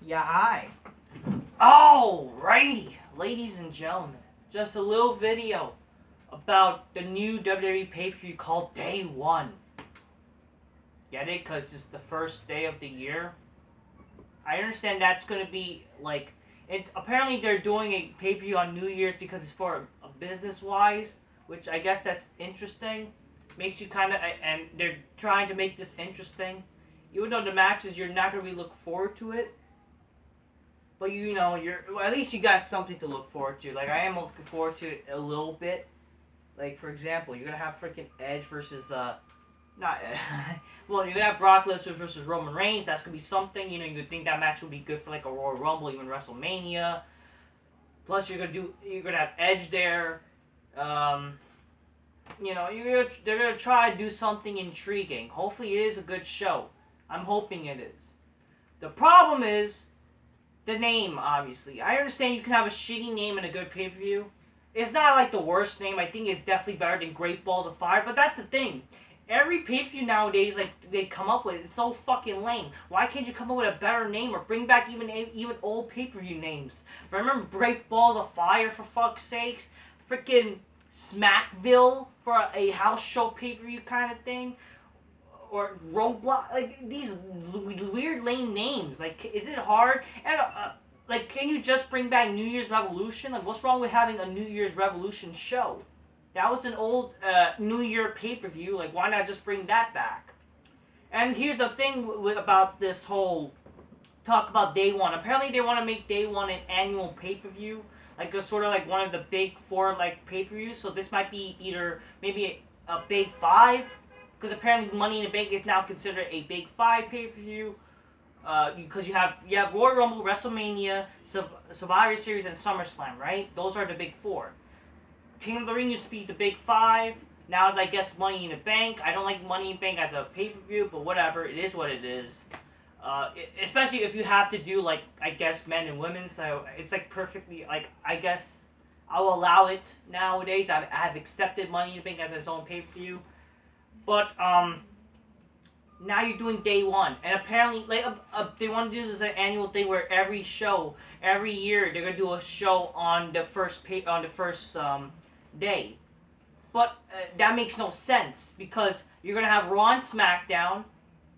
Yeah, hi. Alrighty, ladies and gentlemen, just a little video about the new WWE pay-per-view called Day 1. Get it? Because it's the first day of the year. I understand that's going to be, apparently they're doing a pay-per-view on New Year's because it's for a business-wise, which I guess that's interesting. Makes you kind of, and they're trying to make this interesting. Even though the matches, you're not going to really look forward to it. But well, at least you got something to look forward to. Like, I am looking forward to it a little bit. Like, for example, you're gonna have freaking Edge versus not well, you're gonna have Brock Lesnar versus Roman Reigns. That's gonna be something. You would think that match would be good for like a Royal Rumble, even WrestleMania. Plus, you're gonna have Edge there. They're gonna try to do something intriguing. Hopefully, it is a good show. I'm hoping it is. The problem is the name, obviously. I understand you can have a shitty name and a good pay-per-view. It's not like the worst name. I think it's definitely better than Great Balls of Fire. But that's the thing. Every pay-per-view nowadays, like, they come up with, it's so fucking lame. Why can't you come up with a better name or bring back even old pay-per-view names? Remember Great Balls of Fire, for fuck's sakes? Freaking Smackville for a house show pay-per-view kind of thing? Or Roadblock, like, these weird lame names. Like, is it hard? And, can you just bring back New Year's Revolution? Like, what's wrong with having a New Year's Revolution show? That was an old New Year pay-per-view. Like, why not just bring that back? And here's the thing about this whole talk about Day 1. Apparently, they want to make Day 1 an annual pay-per-view. Like, a sort of like one of the big four, like, pay-per-views. So this might be either maybe a big 5. Because apparently Money in the Bank is now considered a Big 5 pay-per-view. Because you have Royal Rumble, WrestleMania, Survivor Series, and SummerSlam, right? Those are the Big 4. King of the Ring used to be the Big 5. Now I guess Money in the Bank. I don't like Money in the Bank as a pay-per-view, but whatever. It is what it is. Especially if you have to do, like, I guess, men and women. So it's, like, perfectly, like, I guess I'll allow it nowadays. I've accepted Money in the Bank as its own pay-per-view. But, now you're doing Day 1. And apparently, like, they want to do this as an annual thing where every year, they're going to do a show on the first day. But, that makes no sense. Because you're going to have Raw and SmackDown.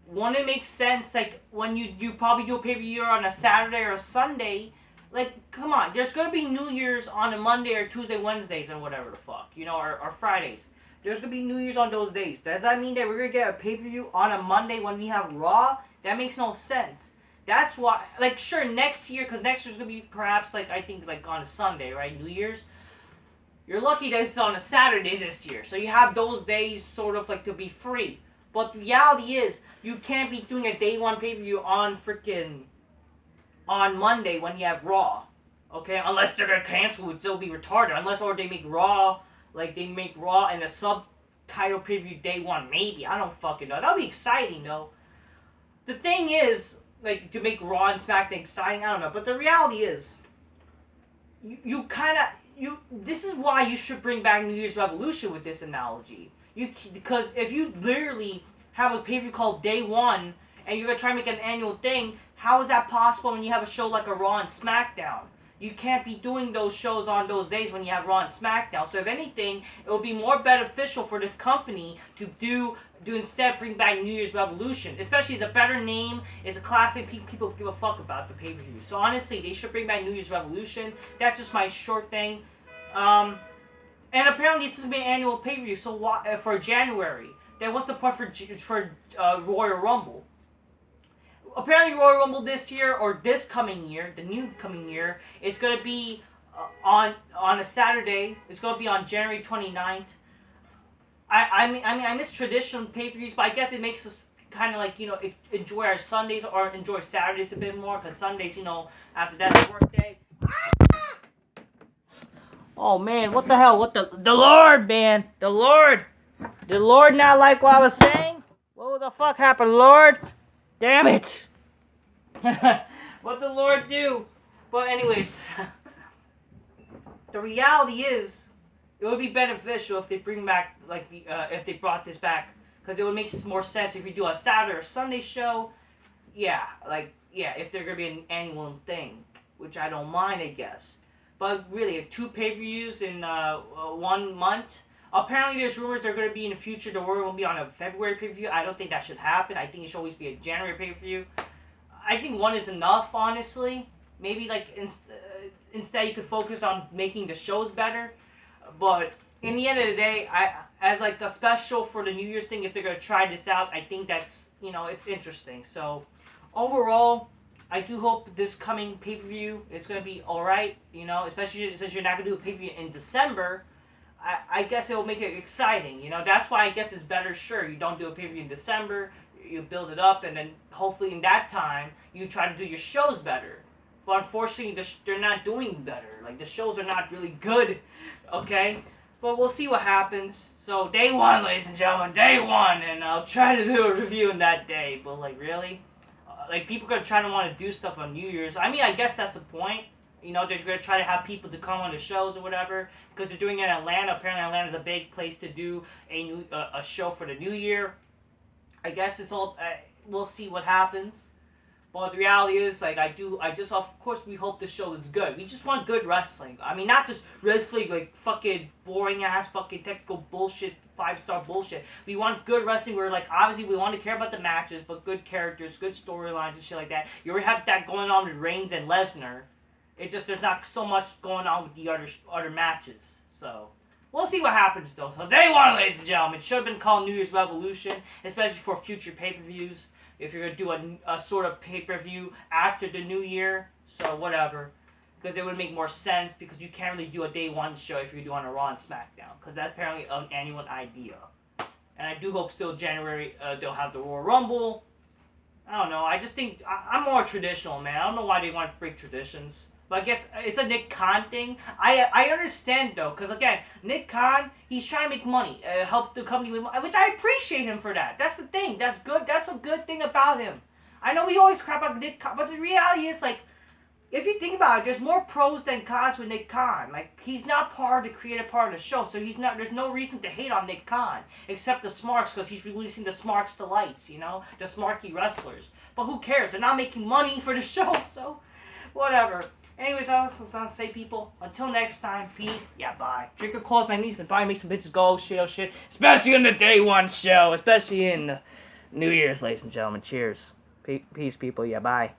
One, it makes sense, like, when you probably do a pay-per-view on a Saturday or a Sunday. Like, come on. There's going to be New Year's on a Monday or Tuesday, Wednesdays, or whatever the fuck. Or Fridays. There's going to be New Year's on those days. Does that mean that we're going to get a pay-per-view on a Monday when we have Raw? That makes no sense. That's why, like, sure, next year, because next year's going to be perhaps, like, I think, like, on a Sunday, right? New Year's. You're lucky that it's on a Saturday this year. So you have those days sort of, like, to be free. But the reality is, you can't be doing a Day 1 pay-per-view on Monday when you have Raw. Okay? Unless they're going to cancel, it would still be retarded. Unless, or they make Raw... Like, they make Raw and a subtitle preview Day 1. Maybe. I don't fucking know. That'll be exciting, though. The thing is, like, to make Raw and SmackDown exciting, I don't know. But the reality is, this is why you should bring back New Year's Revolution with this analogy. Because if you literally have a pay-per-view called Day 1, and you're going to try to make an annual thing, how is that possible when you have a show like a Raw and SmackDown? You can't be doing those shows on those days when you have Raw and SmackDown. So if anything, it would be more beneficial for this company to instead bring back New Year's Revolution. Especially, it's a better name, it's a classic, people give a fuck about the pay-per-view. So honestly, they should bring back New Year's Revolution. That's just my short thing. And apparently this is an annual pay-per-view, so why, for January. Then what's the point for Royal Rumble? Apparently Royal Rumble this year, or this coming year, the new coming year, it's going to be on a Saturday. It's going to be on January 29th. I miss traditional pay-per-views, but I guess it makes us kind of like, enjoy our Sundays or enjoy Saturdays a bit more, because Sundays, after that's a work day. Oh man, what the hell? The Lord, man. The Lord not like what I was saying? What the fuck happened, Lord? Damn it! What the Lord do? But anyways, the reality is, it would be beneficial if they bring back, like, if they brought this back, because it would make more sense if you do a Saturday or Sunday show. Yeah, like, yeah, if they're gonna be an annual thing, which I don't mind, I guess. But really, 2 pay-per-views in 1 month. Apparently, there's rumors they're gonna be in the future. The Royal will be on a February pay-per-view. I don't think that should happen. I think it should always be a January pay-per-view. I think one is enough, honestly. Maybe like instead you could focus on making the shows better. But in the end of the day, as like a special for the New Year's thing, if they're gonna try this out, I think that's it's interesting. So overall, I do hope this coming pay per view is gonna be all right. Especially since you're not gonna do a pay per view in December. I guess it will make it exciting. That's why I guess it's better. Sure, you don't do a pay per view in December. You build it up, and then hopefully in that time you try to do your shows better. But unfortunately, they're not doing better. Like the shows are not really good. Okay, but we'll see what happens. So day one, ladies and gentlemen, day one, and I'll try to do a review in that day. But like really, like people are trying to want to do stuff on New Year's. I mean, I guess that's the point. They're gonna try to have people to come on the shows or whatever because they're doing it in Atlanta. Apparently, Atlanta's a big place to do a show for the New Year. I guess it's all. We'll see what happens. But the reality is, like, of course, we hope the show is good. We just want good wrestling. I mean, not just wrestling, like, fucking boring-ass, fucking technical bullshit, 5-star bullshit. We want good wrestling where, like, obviously we want to care about the matches, but good characters, good storylines and shit like that. You already have that going on with Reigns and Lesnar. It's just there's not so much going on with the other matches. So we'll see what happens, though. So day one, ladies and gentlemen, it should have been called New Year's Revolution, especially for future pay-per-views. If you're going to do a sort of pay-per-view after the new year, so whatever. Because it would make more sense, because you can't really do a day one show if you do on a Raw and SmackDown. Because that's apparently an annual idea. And I do hope still January they'll have the Royal Rumble. I don't know, I just think, I'm more traditional, man. I don't know why they want to break traditions. But I guess it's a Nick Khan thing. I understand, though, because, again, Nick Khan, he's trying to make money, help the company with money, which I appreciate him for that. That's the thing. That's good. That's a good thing about him. I know we always crap about Nick Khan, but the reality is, like, if you think about it, there's more pros than cons with Nick Khan. Like, he's not part of the creative part of the show, so there's no reason to hate on Nick Khan, except the Smarks, because he's releasing the Smarks to lights, the Smarky wrestlers. But who cares? They're not making money for the show, so whatever. Anyways, I was going to say, people, until next time, peace, yeah, bye. Drink a calls my niece and finally make some bitches go, shit. Especially in the day one show, especially in New Year's, ladies and gentlemen. Cheers. Peace, people, yeah, bye.